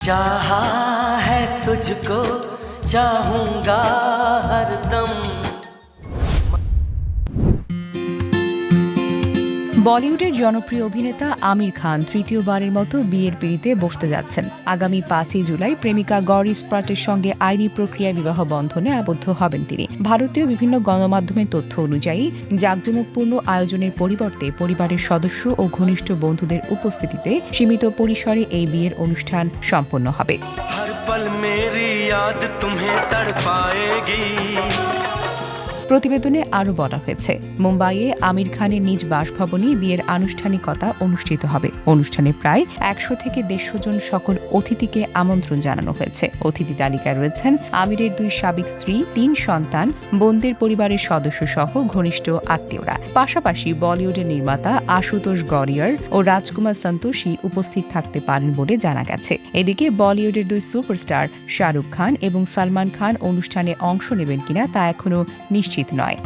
चाहा है तुझको चाहूंगा हरदम। বলিউডের জনপ্রিয় অভিনেতা আমির খান তৃতীয়বারের মতো বিয়ের পিঁড়িতে বসতে যাচ্ছেন। আগামী 5 জুলাই প্রেমিকা গৌরি স্প্রাটের সঙ্গে আইনি প্রক্রিয়ায় বিবাহ বন্ধনে আবদ্ধ হবেন তিনি। ভারতীয় বিভিন্ন গণমাধ্যমের তথ্য অনুযায়ী জাঁকজমকপূর্ণ আয়োজনের পরিবর্তে পরিবারের সদস্য ও ঘনিষ্ঠ বন্ধুদের উপস্থিতিতে সীমিত পরিসরে এই বিয়ের অনুষ্ঠান সম্পন্ন হবে। প্রতিবেদনে আরও বলা হয়েছে, মুম্বাইয়ে আমির খানের নিজ বাসভবনে বিয়ের আনুষ্ঠানিকতা অনুষ্ঠিত হবে। অনুষ্ঠানে প্রায় 100 থেকে 150 জন সকল অতিথিকে আমন্ত্রণ জানানো হয়েছে। অতিথি তালিকায় রয়েছেন আমিরের 2 সাবেক স্ত্রী, 3 সন্তান, বোনদের পরিবারের সদস্য সহ ঘনিষ্ঠ আত্মীয়রা। পাশাপাশি বলিউডের নির্মাতা আশুতোষ গড়িয়ার ও রাজকুমার সন্তোষী উপস্থিত থাকতে পারেন বলে জানা গেছে। এদিকে বলিউডের 2 সুপারস্টার শাহরুখ খান এবং সালমান খান অনুষ্ঠানে অংশ নেবেন কিনা তা এখনও নিশ্চিত নয়।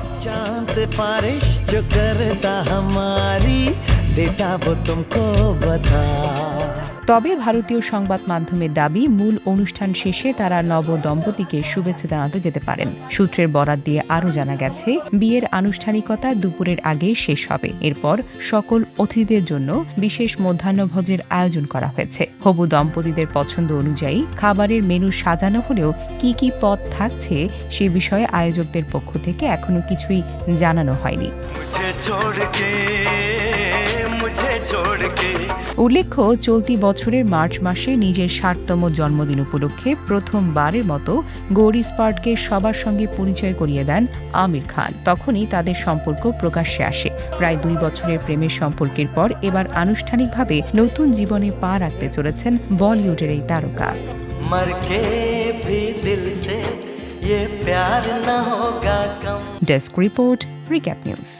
তবে ভারতীয় সংবাদ মাধ্যমের দাবি, মূল অনুষ্ঠান শেষে তারা নব দম্পতিকে শুভেচ্ছা জানাতে যেতে পারেন। সূত্রের বরাত দিয়ে আরও জানা গেছে, বিয়ের আনুষ্ঠানিকতা দুপুরের আগে শেষ হবে। এরপর সকল অতিথিদের জন্য বিশেষ মধ্যাহ্নভোজের আয়োজন করা হয়েছে। হবু দম্পতিদের পছন্দ অনুযায়ী খাবারের মেনু সাজানো হলেও কি কি পদ থাকছে সে বিষয়ে আয়োজকদের পক্ষ থেকে এখনো কিছুই জানানো হয়নি। উল্লেখ্য, চলতি বছরের মার্চ মাসে নিজের 60তম জন্মদিন উপলক্ষে প্রথমবারের মতো গৌরি স্পার্টকে সবার সঙ্গে পরিচয় করিয়ে দেন আমির খান। তখনই তাদের সম্পর্ক প্রকাশ্যে আসে। প্রায় 2 বছরের প্রেমের সম্পর্কের পর এবার আনুষ্ঠানিকভাবে নতুন জীবনে পা রাখতে চলেছেন বলিউডের এই তারকা। Desk report, recap news.